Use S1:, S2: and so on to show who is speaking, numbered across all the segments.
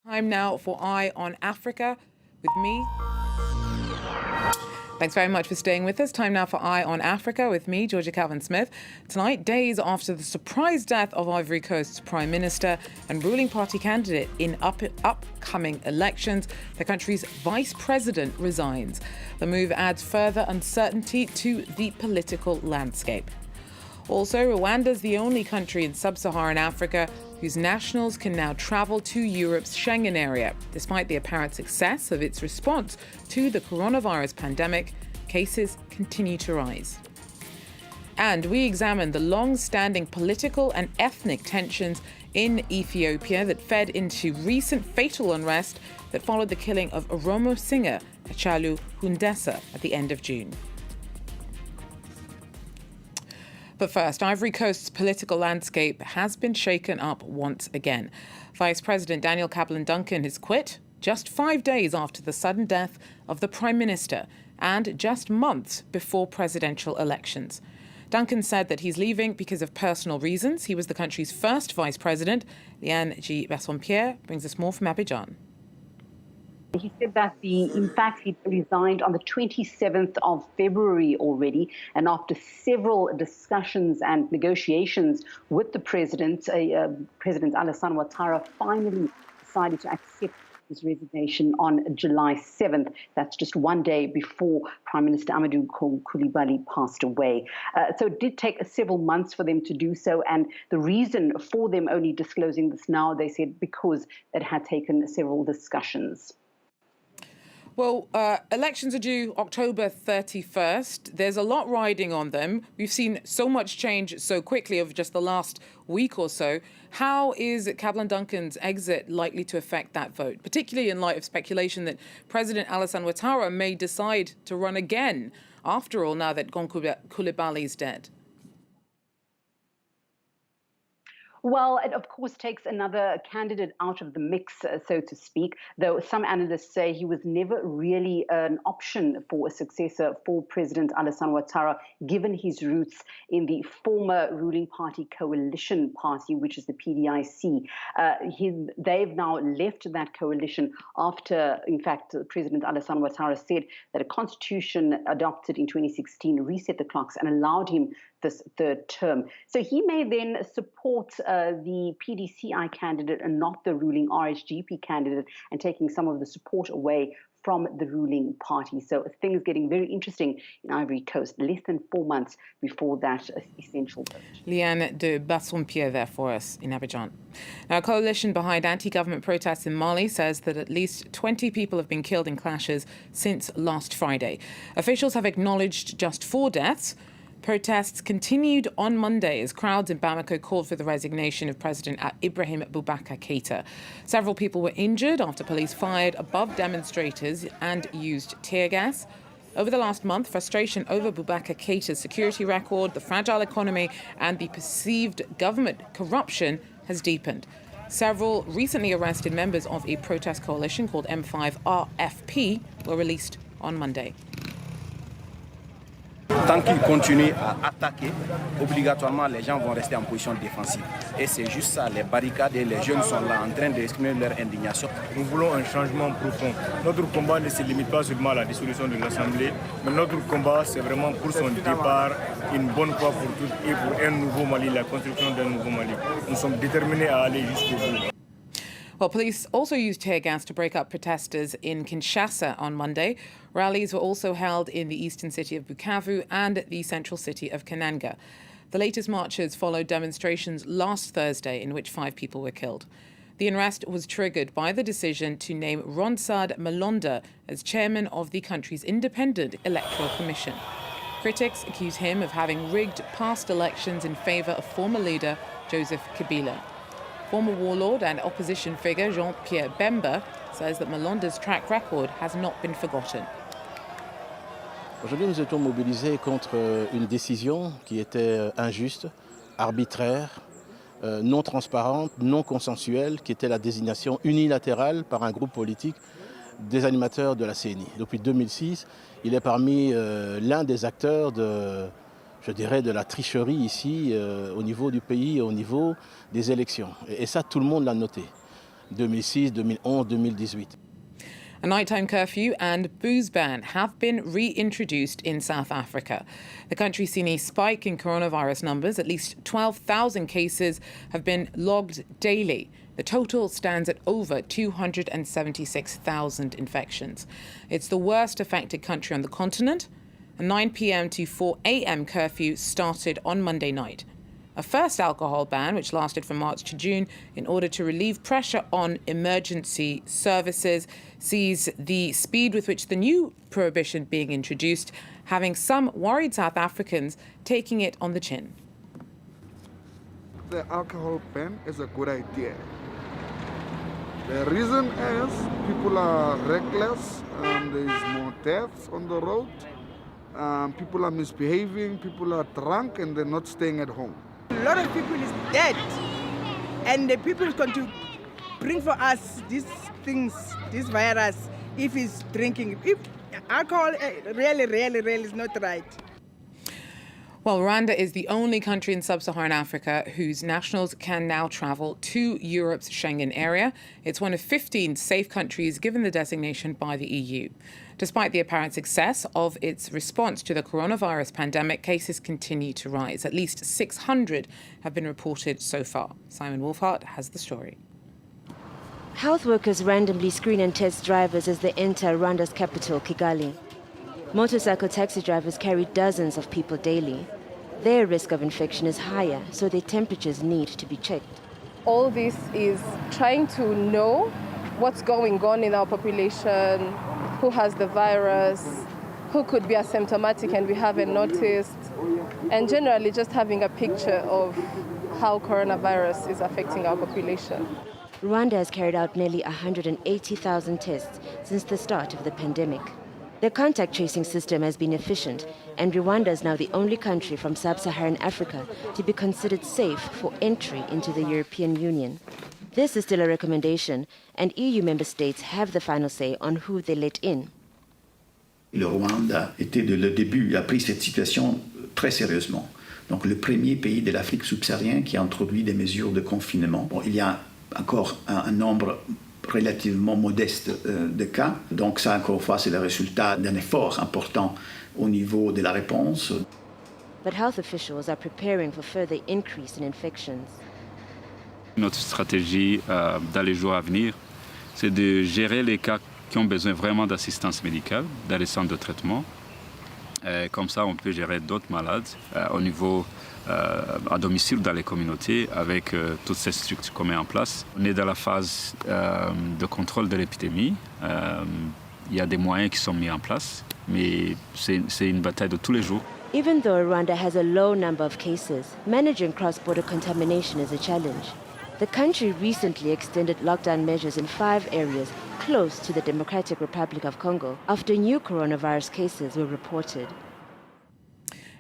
S1: Time now for Eye on Africa with me. Thanks very much for staying with us. Time now for Eye on Africa with me, Georgia Calvin-Smith. Tonight, days after the surprise death of Ivory Coast's Prime Minister and ruling party candidate in upcoming elections, the country's Vice President resigns. The move adds further uncertainty to the political landscape. Also, Rwanda is the only country in Sub-Saharan Africa whose nationals can now travel to Europe's Schengen area. Despite the apparent success of its response to the coronavirus pandemic, cases continue to rise. And we examine the long-standing political and ethnic tensions in Ethiopia that fed into recent fatal unrest that followed the killing of Oromo singer Hacaaluu Hundeesaa at the end of June. But first, Ivory Coast's political landscape has been shaken up once again. Vice President Daniel Kablan-Duncan has quit just 5 days after the sudden death of the Prime Minister and just months before presidential elections. Duncan said that he's leaving because of personal reasons. He was the country's first vice president. Liane G. Bassompierre brings us more from Abidjan.
S2: He said that in fact, he resigned on the 27th of February already, and after several discussions and negotiations with the President Alassane Ouattara finally decided to accept his resignation on July 7th. That's just one day before Prime Minister Amadou Coulibaly passed away. So it did take several months for them to do so, and the reason for them only disclosing this now, they said, because it had taken several discussions.
S1: Well, elections are due October 31st. There's a lot riding on them. We've seen so much change so quickly over just the last week or so. How is Kablan-Duncan's exit likely to affect that vote, particularly in light of speculation that President Alassane Ouattara may decide to run again, after all, now that Coulibaly is dead?
S2: Well, it of course takes another candidate out of the mix, so to speak, though some analysts say he was never really an option for a successor for President Alassane Ouattara, given his roots in the former ruling party coalition party, which is the PDIC. They've now left that coalition after, in fact, President Alassane Ouattara said that a constitution adopted in 2016 reset the clocks and allowed him this third term. So he may then support the PDCI candidate and not the ruling RSGP candidate, and taking some of the support away from the ruling party. So things getting very interesting in Ivory Coast, less than 4 months before that essential vote.
S1: Liane de Bassompierre there for us in Abidjan. Now, a coalition behind anti-government protests in Mali says that at least 20 people have been killed in clashes since last Friday. Officials have acknowledged just 4 deaths. Protests continued on Monday as crowds in Bamako called for the resignation of President Ibrahim Boubacar Keïta. Several people were injured after police fired above demonstrators and used tear gas. Over the last month, frustration over Boubacar Keïta's security record, the fragile economy, and the perceived government corruption has deepened. Several recently arrested members of a protest coalition called M5RFP were released on Monday.
S3: Tant qu'ils continuent à attaquer, obligatoirement les gens vont rester en position défensive. Et c'est juste ça, les barricades et les jeunes sont là en train d'exprimer leur indignation.
S4: Nous voulons un changement profond. Notre combat ne se limite pas seulement à la dissolution de l'Assemblée, mais notre combat c'est vraiment pour son départ, une bonne fois pour toutes, et pour un nouveau Mali, la construction d'un nouveau Mali. Nous sommes déterminés à aller jusqu'au bout.
S1: Well, police also used tear gas to break up protesters in Kinshasa on Monday. Rallies were also held in the eastern city of Bukavu and the central city of Kananga. The latest marches followed demonstrations last Thursday in which 5 people were killed. The unrest was triggered by the decision to name Ronsard Malonda as chairman of the country's independent electoral commission. Critics accuse him of having rigged past elections in favour of former leader Joseph Kabila. Former warlord and opposition figure Jean-Pierre Bemba says that Malonda's track record has not been forgotten.
S5: Aujourd'hui, nous étions mobilisés contre une décision qui était injuste, arbitraire, non transparente, non consensuelle, qui était la désignation unilatérale par un groupe politique des animateurs de la CENI. Depuis 2006, il est parmi l'un des acteurs je dirais, de la tricherie ici, au niveau du pays, au niveau des élections. Et ça, tout le monde l'a noté. 2006, 2011, 2018.
S1: A nighttime curfew and booze ban have been reintroduced in South Africa. The country's seen a spike in coronavirus numbers. At least 12,000 cases have been logged daily. The total stands at over 276,000 infections. It's the worst affected country on the continent. A 9 p.m. to 4 a.m. curfew started on Monday night. A first alcohol ban, which lasted from March to June in order to relieve pressure on emergency services, sees the speed with which the new prohibition being introduced, having some worried South Africans taking it on the chin.
S6: The alcohol ban is a good idea. The reason is people are reckless and there is more deaths on the road. People are misbehaving, people are drunk and they're not staying at home.
S7: A lot of people is dead, and the people is going to bring for us these things, this virus, if it's drinking. If alcohol really is not right.
S1: Well, Rwanda is the only country in Sub-Saharan Africa whose nationals can now travel to Europe's Schengen area. It's one of 15 safe countries given the designation by the EU. Despite the apparent success of its response to the coronavirus pandemic, cases continue to rise. At least 600 have been reported so far. Simon Wolfhart has the story.
S8: Health workers randomly screen and test drivers as they enter Rwanda's capital, Kigali. Motorcycle taxi drivers carry dozens of people daily. Their risk of infection is higher, so their temperatures need to be checked.
S9: All this is trying to know what's going on in our population, who has the virus, who could be asymptomatic and we haven't noticed, and generally just having a picture of how coronavirus is affecting our population.
S8: Rwanda has carried out nearly 180,000 tests since the start of the pandemic. The contact tracing system has been efficient, and Rwanda is now the only country from Sub-Saharan Africa to be considered safe for entry into the European Union. This is still a recommendation, and EU member states have the final say on who they let in.
S10: Le Rwanda était dès le début, a pris cette situation très sérieusement. Donc le premier pays de l'Afrique subsaharienne qui a introduit des mesures de confinement. Bon, il y a encore un nombre relativement modeste de cas. Donc ça, encore une fois, c'est le résultat d'un effort important au niveau de la réponse.
S8: But health officials are preparing for further increase in infections.
S11: Notre stratégie dans les jours à venir, c'est de gérer les cas qui ont besoin vraiment d'assistance médicale dans les centres de traitement. Comme ça, on peut gérer d'autres malades au niveau à domicile dans les communautés avec toutes ces structures qu'on met en place. On est dans la phase de contrôle de l'épidémie. Il y a des moyens qui sont mis en place, mais c'est une bataille de tous les jours.
S8: Even though Rwanda has a low number of cases, managing cross-border contamination is a challenge. The country recently extended lockdown measures in 5 areas close to the Democratic Republic of Congo after new coronavirus cases were reported.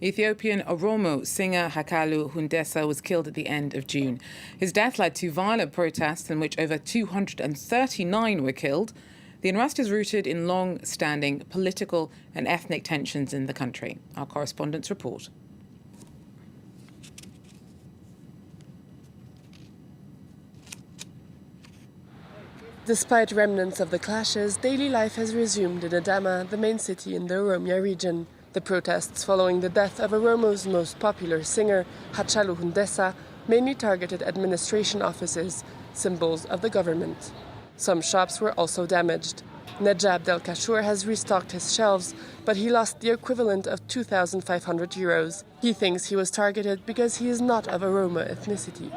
S1: Ethiopian Oromo singer Hacaaluu Hundeesaa was killed at the end of June. His death led to violent protests in which over 239 were killed. The unrest is rooted in long-standing political and ethnic tensions in the country. Our correspondents report.
S12: Despite remnants of the clashes, daily life has resumed in Adama, the main city in the Oromia region. The protests following the death of Oromo's most popular singer, Hacaaluu Hundeesaa, mainly targeted administration offices, symbols of the government. Some shops were also damaged. Nejab Del Kashur has restocked his shelves, but he lost the equivalent of 2,500 euros. He thinks he was targeted because he is not of Oromo ethnicity.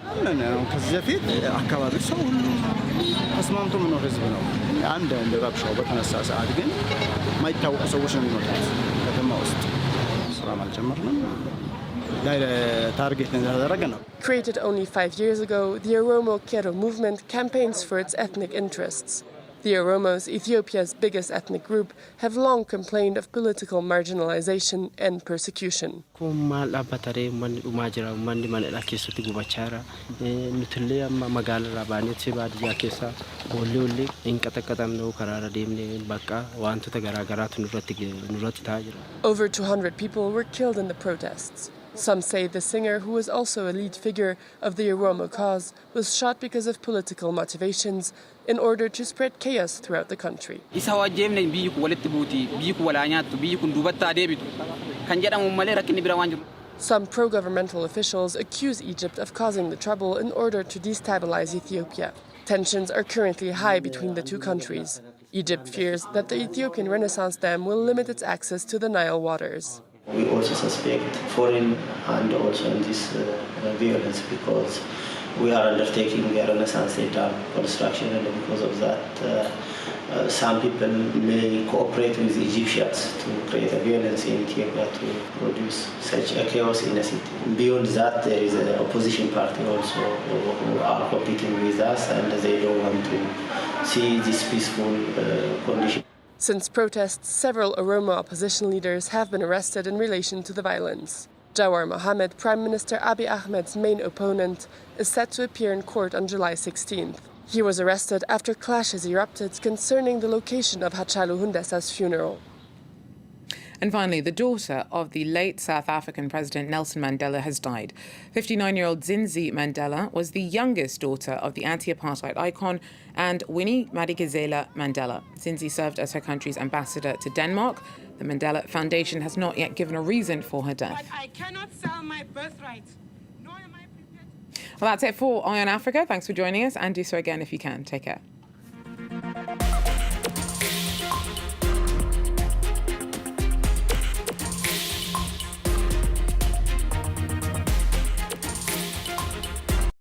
S12: Created only 5 years ago, the Oromo Kero movement campaigns for its ethnic interests. The Oromos, Ethiopia's biggest ethnic group, have long complained of political marginalization and persecution. Over 200 people were killed in the protests. Some say the singer, who was also a lead figure of the Oromo cause, was shot because of political motivations in order to spread chaos throughout the country. Some pro-governmental officials accuse Egypt of causing the trouble in order to destabilize Ethiopia. Tensions are currently high between the two countries. Egypt fears that the Ethiopian Renaissance Dam will limit its access to the Nile waters.
S13: We also suspect foreign hand also in this violence because we are undertaking a Renaissance Dam construction, and because of that some people may cooperate with Egyptians to create a violence in Ethiopia to produce such a chaos in a city. Beyond that, there is an opposition party also who are competing with us, and they don't want to see this peaceful condition.
S12: Since protests, several Oromo opposition leaders have been arrested in relation to the violence. Jawar Mohammed, Prime Minister Abiy Ahmed's main opponent, is set to appear in court on July 16th. He was arrested after clashes erupted concerning the location of Hacaaluu Hundeesaa's funeral.
S1: And finally, the daughter of the late South African President Nelson Mandela has died. 59-year-old Zinzi Mandela was the youngest daughter of the anti-apartheid icon and Winnie Madikizela Mandela. Zinzi served as her country's ambassador to Denmark. The Mandela Foundation has not yet given a reason for her death.
S14: But I cannot sell my birthright. Nor am I prepared.
S1: Well, that's it for Eye on Africa. Thanks for joining us, and do so again if you can. Take care.